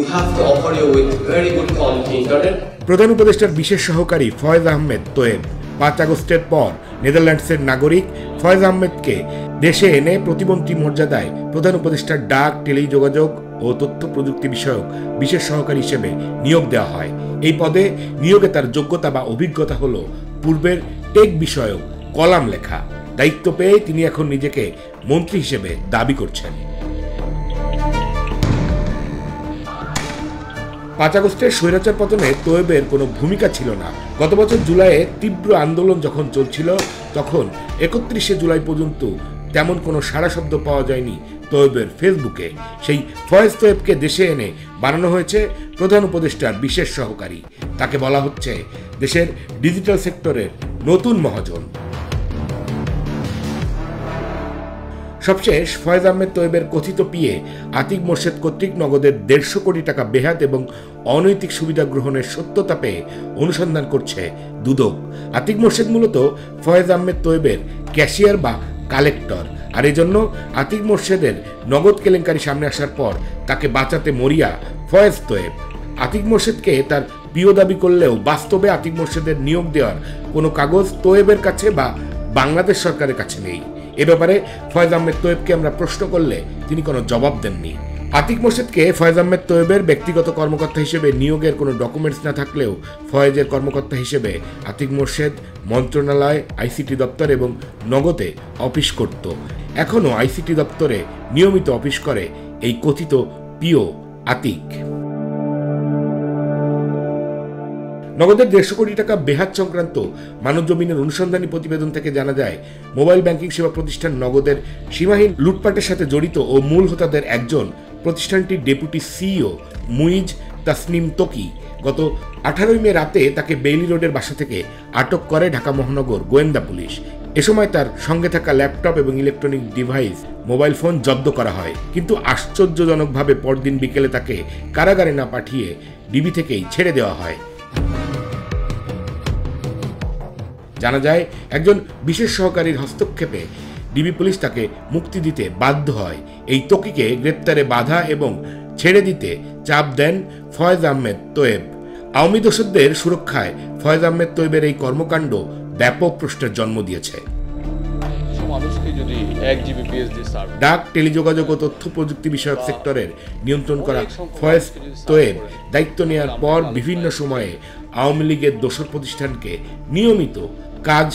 have to offer you with very good quality internet. প্রধান উপদেষ্টার বিশেষ সহকারী ফয়েজ আহমেদ তোয়েব 5 আগস্টের পর নেদারল্যান্ডসের নাগরিক ফয়েজ আহমেদকে দেশে এনে প্রতিমন্ত্রী মর্যাদায় প্রধান উপদেষ্টার ডাক, টেলিযোগাযোগ ও তথ্য প্রযুক্তি বিষয়ক বিশেষ সহকারী হিসেবে নিয়োগ দেওয়া হয়। এই পদে নিয়োগে তার যোগ্যতা বা অভিজ্ঞতা হলো পূর্বের টেক বিষয়ক কলাম লেখা। দায়িত্ব পেয়ে তিনি এখন নিজেকে মন্ত্রী হিসেবে দাবি করছেন। 5 আগস্টের স্বৈরাচার পতনে তোয়েবের কোনো ভূমিকা ছিল না। গত বছর জুলাইয়ে তীব্র আন্দোলন যখন চলছিল তখন 31শে জুলাই পর্যন্ত তেমন কোনো সাড়া শব্দ পাওয়া যায়নি তোয়েবের ফেসবুকে। সেই ফয়েজ তোয়েবকে দেশে এনে বানানো হয়েছে প্রধান উপদেষ্টার বিশেষ সহকারী। তাকে বলা হচ্ছে দেশের ডিজিটাল সেক্টরের নতুন মহাজন। সবশেষ ফয়েজ আহমেদ তোয়েবের কথিত পিএ আতিক মোর্শেদ কর্তৃক নগদের 150 কোটি টাকা বেহাত এবং অনৈতিক সুবিধা গ্রহণের সত্যতা পেয়ে অনুসন্ধান করছে দুদক। আতিক মোর্শেদ মূলত ফয়েজ আহমেদ তোয়েবের ক্যাশিয়ার বা কালেক্টর, আর এজন্য আতিক মোর্শেদের নগদ কেলেঙ্কারি সামনে আসার পর তাকে বাঁচাতে মরিয়া ফয়েজ তোয়েব। আতিক মোর্শেদকে তার প্রিয় দাবি করলেও বাস্তবে আতিক মোর্শেদের নিয়োগ দেওয়ার কোনো কাগজ তোয়েবের কাছে বা বাংলাদেশ সরকারের কাছে নেই। এ ব্যাপারে ফয়েজ আহমেদ তোয়েবকে আমরা প্রশ্ন করলে তিনি কোনো জবাব দেননি। আতিক মোর্শেদকে ফয়েজ আহমেদ তোয়েবের ব্যক্তিগত কর্মকর্তা হিসেবে নিয়োগের কোনো ডকুমেন্টস না থাকলেও ফয়েজের কর্মকর্তা হিসেবে আতিক মোর্শেদ মন্ত্রণালয়, আইসিটি দপ্তর এবং নগদে অফিস করত। এখনও আইসিটি দপ্তরে নিয়মিত অফিস করে এই কথিত পিও আতিক। নগদের 150 কোটি টাকা বেহাত সংক্রান্ত মানবজমিনের অনুসন্ধানী প্রতিবেদন থেকে জানা যায়, মোবাইল ব্যাংকিং সেবা প্রতিষ্ঠান নগদের সীমাহীন লুটপাটের সাথে জড়িত ও মূল হোতাদের একজন প্রতিষ্ঠানটির ডেপুটি সিইও মুইজ তাসনিম তোকি। গত 18 মে রাতে তাকে বেইলি রোডের বাসা থেকে আটক করে ঢাকা মহানগর গোয়েন্দা পুলিশ। এ সময় তার সঙ্গে থাকা ল্যাপটপ এবং ইলেকট্রনিক ডিভাইস, মোবাইল ফোন জব্দ করা হয়, কিন্তু আশ্চর্যজনকভাবে পরদিন বিকেলে তাকে কারাগারে না পাঠিয়ে ডিবি থেকেই ছেড়ে দেওয়া হয়। জানা যায়, একজন বিশেষ সহকারীর হস্তক্ষেপে ডিবি পুলিশ তাকে মুক্তি দিতে বাধ্য হয়। এই তোকিকে গ্রেপ্তারে বাধা এবং ছেড়ে দিতে চাপ দেন ফয়েজ আহমেদ তোয়েব। আওয়ামী দোসরদের সুরক্ষায় ফয়েজ আহমেদ তোয়েবের এই কর্মকাণ্ড ব্যাপক প্রশ্নের জন্ম দিয়েছে। ডাক, টেলিযোগাযোগ ও তথ্য প্রযুক্তি বিষয়ক সেক্টরের নিয়ন্ত্রণ করা ফয়েজ তোয়েব দায়িত্ব নেওয়ার পর বিভিন্ন সময়ে আওয়ামী লীগের দোসর প্রতিষ্ঠানকে নিয়মিত কাজ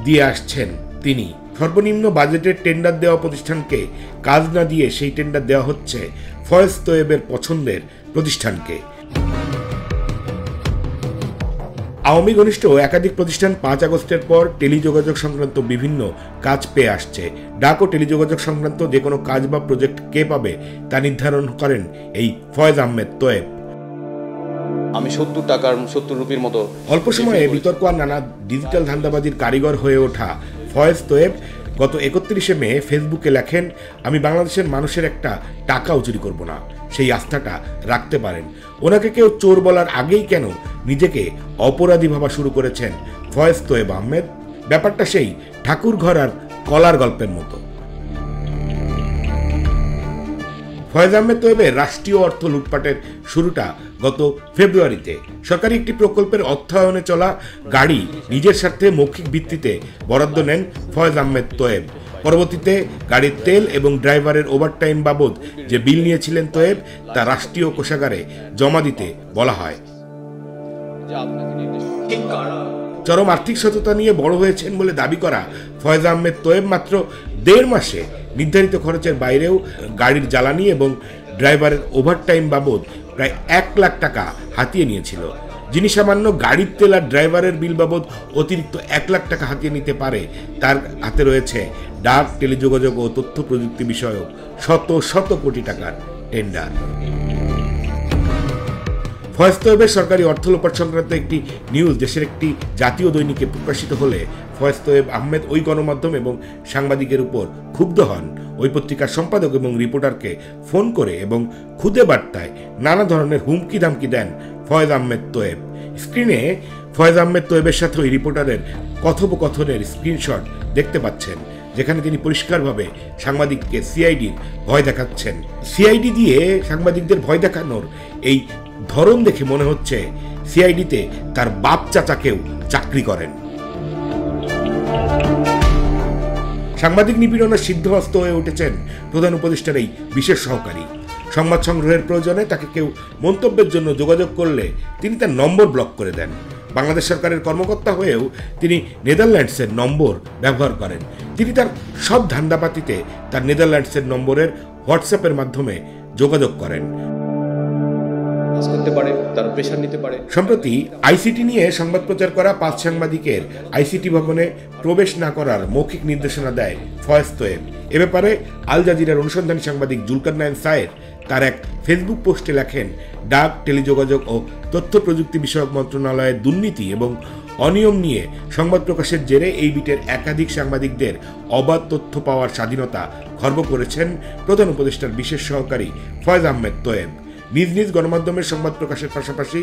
দিয়ে আসছেন তিনি। সর্বনিম্ন বাজেটের টেন্ডার দেওয়া প্রতিষ্ঠানকে কাজ না দিয়ে সেই টেন্ডার দেওয়া হচ্ছে ফয়েজ তোয়েবের পছন্দের প্রতিষ্ঠানকে। আওয়ামী ঘনিষ্ঠ একাধিক প্রতিষ্ঠান 5 আগস্টের পর টেলিযোগাযোগ সংক্রান্ত বিভিন্ন কাজ পেয়ে আসছে। ডাক ও টেলিযোগাযোগ সংক্রান্ত যে কোনো কাজ বা প্রজেক্ট কে পাবে তা নির্ধারণ করেন এই ফয়েজ আহমেদ তোয়েব। আমি 70 রুপির মতো অল্প সময়ে বিতর্ক আর নানা ডিজিটাল ধান্দাবাজির কারিগর হয়ে ওঠা ফয়েজ তোয়েব গত 31শে মে ফেসবুকে লেখেন, আমি বাংলাদেশের মানুষের একটা টাকাও চুরি করব না। সেই আস্থাটা রাখতে পারেন। ওনাকে কেউ চোর বলার আগেই কেন নিজেকে অপরাধী ভাবা শুরু করেছেন ফয়েজ তোয়েব আহমেদ? ব্যাপারটা সেই ঠাকুর ঘর আর কলার গল্পের মতো। ফয়েজ আহমেদ তোয়েবের রাষ্ট্রীয় অর্থ লুটপাটের শুরুটা গত ফেব্রুয়ারিতে। সরকারি একটি প্রকল্পের অর্থায়নে চলা গাড়ি নিজের স্বার্থে মৌখিক ভিত্তিতে বরাদ্দ নেন ফয়েজ আহমেদ তোয়েব। পরবর্তীতে গাড়ির তেল এবং ড্রাইভারের ওভারটাইম বাবদ যে বিল নিয়েছিলেন তোয়েব তা রাষ্ট্রীয় কোষাগারে জমা দিতে বলা হয়। চরম আর্থিক সততা নিয়ে বড় হয়েছেন বলে দাবি করা ফয়েজ আহমেদ তোয়েব মাত্র 1.5 মাসে নির্ধারিত খরচের বাইরেও গাড়ির জ্বালানি এবং ড্রাইভারের ওভারটাইম বাবদ প্রায় 1 লাখ টাকা হাতিয়ে নিয়েছিল। যিনি সামান্য গাড়ির তেল আর ড্রাইভারের বিল বাবদ অতিরিক্ত 1 লাখ টাকা হাতিয়ে নিতে পারে, তার হাতে রয়েছে ডাক, টেলিযোগাযোগ ও তথ্য প্রযুক্তি বিষয়ক শত কোটি টাকার টেন্ডার। ফয়েজ তোয়েবের সরকারি অর্থ লোপাট সংক্রান্ত একটি নিউজ দেশের একটি জাতীয় দৈনিকে প্রকাশিত হলে ফয়েজ তোয়েব আহমেদ ওই গণমাধ্যম এবং সাংবাদিকের উপর ক্ষুব্ধ হন। ওই পত্রিকার সম্পাদক এবং রিপোর্টারকে ফোন করে এবং খুদে বার্তায় নানা ধরনের হুমকি ধামকি দেন ফয়েজ আহমেদ তোয়েব। স্ক্রিনে ফয়েজ আহমেদ তোয়েবের সাথে ওই রিপোর্টারের কথোপকথনের স্ক্রিনশট দেখতে পাচ্ছেন। যেখানে তিনি পরিষ্কারভাবে সাংবাদিককে সিআইডির ভয় দেখাচ্ছেন। সিআইডি দিয়ে সাংবাদিকদের ভয় দেখানোর এই ধরন দেখে মনে হচ্ছে সিআইডিতে তার বাপ চাচাকেও চাকরি করেন। সাংবাদিক নিপীড়নে সিদ্ধহস্ত হয়ে উঠেছেন প্রধান উপদেষ্টার এই বিশেষ সহকারী। সংবাদ সংগ্রহের প্রয়োজনে তাকে কেউ মন্তব্যের জন্য যোগাযোগ করলে তিনি তার নম্বর ব্লক করে দেন। বাংলাদেশ সরকারের কর্মকর্তা হয়েও তিনি নেদারল্যান্ডসের নম্বর ব্যবহার করেন। তিনি তার সব ধান্দাপাতিতে তার নেদারল্যান্ডসের নম্বরের হোয়াটসঅ্যাপের মাধ্যমে যোগাযোগ করেন। সম্প্রতি আইসিটি নিয়ে সংবাদ প্রচার করা 5 সাংবাদিকের আইসিটি ভবনে প্রবেশ না করার মৌখিক নির্দেশনা দেয় ফয়েজ তোয়েব। এ ব্যাপারে আল জাজিরার অনুসন্ধানী সাংবাদিক জুলকারনাইন সায়ের তার এক ফেসবুক পোস্টে লেখেন, ডাক, টেলিযোগাযোগ ও তথ্য প্রযুক্তি বিষয়ক মন্ত্রণালয়ের দুর্নীতি এবং অনিয়ম নিয়ে সংবাদ প্রকাশের জেরে এই বিটের একাধিক সাংবাদিকদের অবাধ তথ্য পাওয়ার স্বাধীনতা খর্ব করেছেন প্রধান উপদেষ্টার বিশেষ সহকারী ফয়েজ আহমেদ তোয়েব। নিজ নিজ গণমাধ্যমের সংবাদ প্রকাশের পাশাপাশি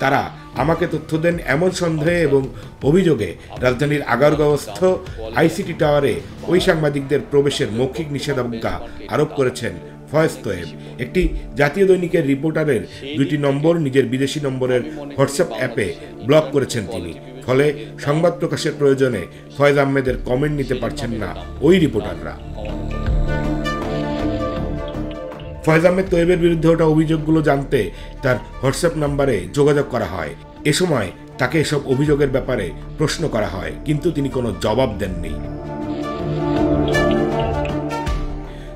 তারা আমাকে তথ্য দেন এমন সন্দেহে এবং অভিযোগে রাজধানীর আগারগাঁওস্থ আইসিটি টাওয়ারে ওই সাংবাদিকদের প্রবেশের মৌখিক নিষেধাজ্ঞা আরোপ করেছেন ফয়েজ তোয়েব। একটি জাতীয় দৈনিকের রিপোর্টারের 2টি নম্বর নিজের বিদেশি নম্বরের হোয়াটসঅ্যাপ অ্যাপে ব্লক করেছেন তিনি। ফলে সংবাদ প্রকাশের প্রয়োজনে ফয়েজ আহমেদের কমেন্ট নিতে পারছেন না ওই রিপোর্টাররা। ফয়েজ আহমেদ তোয়েবের বিরুদ্ধে ওঠা অভিযোগগুলো জানতে তার হোয়াটসঅ্যাপ নাম্বারে যোগাযোগ করা হয়। এ সময় তাকে এসব অভিযোগের ব্যাপারে প্রশ্ন করা হয়, কিন্তু তিনি কোনো জবাব দেননি।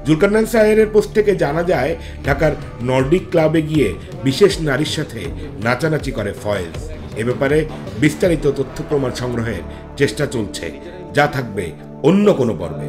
জুলকারনাইন সায়েরের পোস্ট থেকে জানা যায়, ঢাকার নর্ডিক ক্লাবে গিয়ে বিশেষ নারীর সাথে নাচানাচি করে ফয়েজ। এ ব্যাপারে বিস্তারিত তথ্য প্রমাণ সংগ্রহের চেষ্টা চলছে, যা থাকবে অন্য কোনো পর্বে।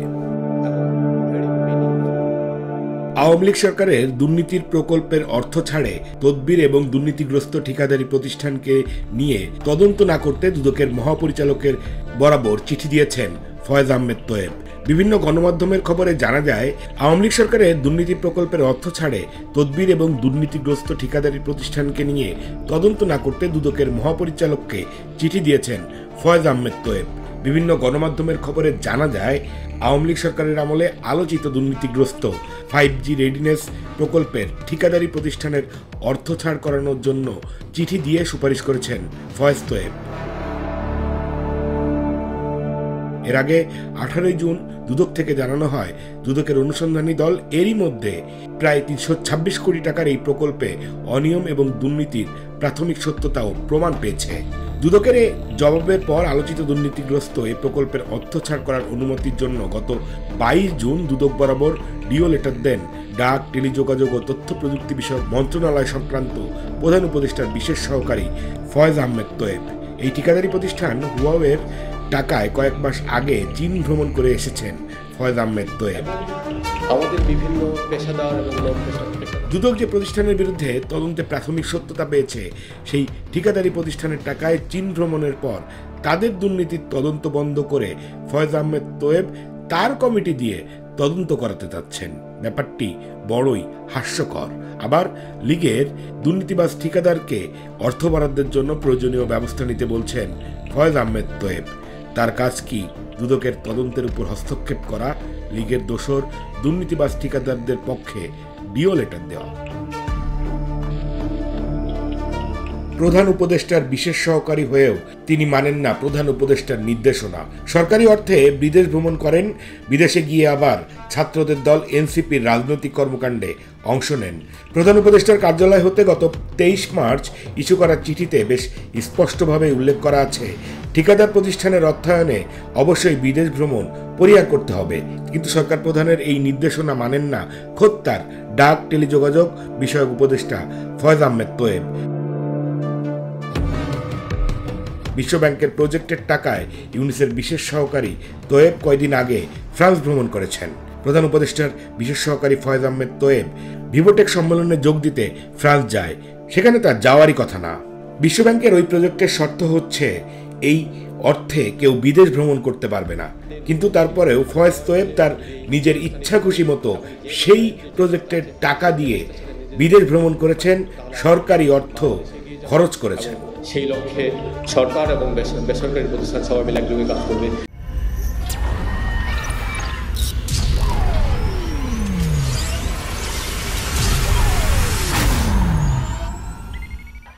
আওয়ামী লীগ সরকারের দুর্নীতির প্রকল্পের অর্থ ছাড়ে তদবির এবং দুর্নীতিগ্রস্ত ঠিকাদারি প্রতিষ্ঠানকে নিয়ে তদন্ত না করতে দুদকের মহাপরিচালকের বরাবর চিঠি দিয়েছেন ফয়েজ আহমেদ তোয়েব। বিভিন্ন গণমাধ্যমের খবরে জানা যায়, আওয়ামী লীগ সরকারের দুর্নীতি প্রকল্পের অর্থ ছাড়ে তদবির এবং দুর্নীতিগ্রস্ত ঠিকাদারি প্রতিষ্ঠানকে নিয়ে তদন্ত না করতে দুদকের মহাপরিচালককে চিঠি দিয়েছেন ফয়েজ আহমেদ তোয়েব। বিভিন্ন গণমাধ্যমের খবরে জানা যায়, আওয়ামী লীগ সরকারের আমলে আলোচিত দুর্নীতিগ্রস্ত 5G রেডিনেস প্রকল্পের ঠিকাদারি প্রতিষ্ঠানের অর্থ ছাড় করানোর জন্য চিঠি দিয়ে সুপারিশ করেছেন ফয়েজ তোয়েব। এর আগে 18 জুন দুদক থেকে জানানো হয়, দুদকের অনুসন্ধানী দল এরই মধ্যে প্রায় 326 কোটি টাকার এই প্রকল্পে অনিয়ম এবং দুর্নীতির প্রাথমিক সত্যতাও প্রমাণ পেয়েছে। দুদকের জবাবের পর আলোচিত দুর্নীতিগ্রস্ত এই প্রকল্পের অর্থ ছাড় করার অনুমতির জন্য গত 22 জুন দুদক বরাবর ডিও লেটার দেন ডাক, টেলিযোগাযোগ ও তথ্য প্রযুক্তি বিষয়ক মন্ত্রণালয় সংক্রান্ত প্রধান উপদেষ্টার বিশেষ সহকারী ফয়েজ আহমেদ তোয়েব। এই ঠিকাদারি প্রতিষ্ঠান হুয়াওয়ের টাকায় কয়েক মাস আগে চীন ভ্রমণ করে এসেছেন ফয়েজ আহমেদ তোয়েব। আমাদের বিভিন্ন পেশাদার এবং দুদক যে প্রতিষ্ঠানের বিরুদ্ধে তদন্তে প্রাথমিক সত্যতা পেয়েছে, সেই ঠিকাদারি প্রতিষ্ঠানের টাকায় চীন ভ্রমণের পর তাদের দুর্নীতির তদন্ত বন্ধ করে ফয়েজ আহমেদ তোয়েব তার কমিটি দিয়ে তদন্ত করাতে যাচ্ছেন। ব্যাপারটি বড়ই হাস্যকর। আবার লীগের দুর্নীতিবাজ ঠিকাদারকে অর্থ বরাদ্দের জন্য প্রয়োজনীয় ব্যবস্থা নিতে বলছেন ফয়েজ আহমেদ তোয়েব। তার কাজ কি দুদকের তদন্তের উপর হস্তক্ষেপ করা, লীগের দোসর দুর্নীতিবাজ ঠিকাদারদের পক্ষে ডিও লেটার দেওয়া। প্রধান উপদেষ্টার বিশেষ সহকারী হয়েও তিনি মানেন না প্রধান উপদেষ্টার নির্দেশনা। সরকারি অর্থে বিদেশ ভ্রমণ করেন, বিদেশে গিয়ে আবার ছাত্রদের দল এনসিপির রাজনৈতিক কর্মকাণ্ডে অংশ নেন। প্রধান উপদেষ্টার কার্যালয় হতে গত 23 মার্চ ইস্যু করা চিঠিতে বেশ স্পষ্টভাবে উল্লেখ করা আছে, ঠিকাদার প্রতিষ্ঠানের অর্থায়নে অবশ্যই বিদেশ ভ্রমণ পরিহার করতে হবে। কিন্তু সরকার প্রধানের এই নির্দেশনা মানেন না খোদ তার ডাক, টেলিযোগাযোগ বিষয়ক উপদেষ্টা ফয়েজ আহমেদ তোয়েব। বিশ্বব্যাংকের প্রজেক্টের টাকায় ইউনিসের বিশেষ সহকারী তোয়েব কয়েকদিন আগে ফ্রান্স ভ্রমণ করেছেন। প্রধান উপদেষ্টার বিশেষ সহকারী ফয়েজ আহমেদ তোয়েব ভিভোটেক সম্মেলনে যোগ দিতে ফ্রান্স যায়, সেখানে তার যাওয়ারই কথা না। বিশ্বব্যাংকের ওই প্রজেক্টের শর্ত হচ্ছে এই অর্থে কেউ বিদেশ ভ্রমণ করতে পারবে না। কিন্তু তারপরেও ফয়েজ তোয়েব তার নিজের ইচ্ছা খুশি মতো সেই প্রজেক্টের টাকা দিয়ে বিদেশ ভ্রমণ করেছেন, সরকারি অর্থ খরচ করেছেন। সেই লক্ষ্যে সরকার এবং বেসরকারি প্রতিষ্ঠান সবাই মিলে একযোগে কাজ করবে।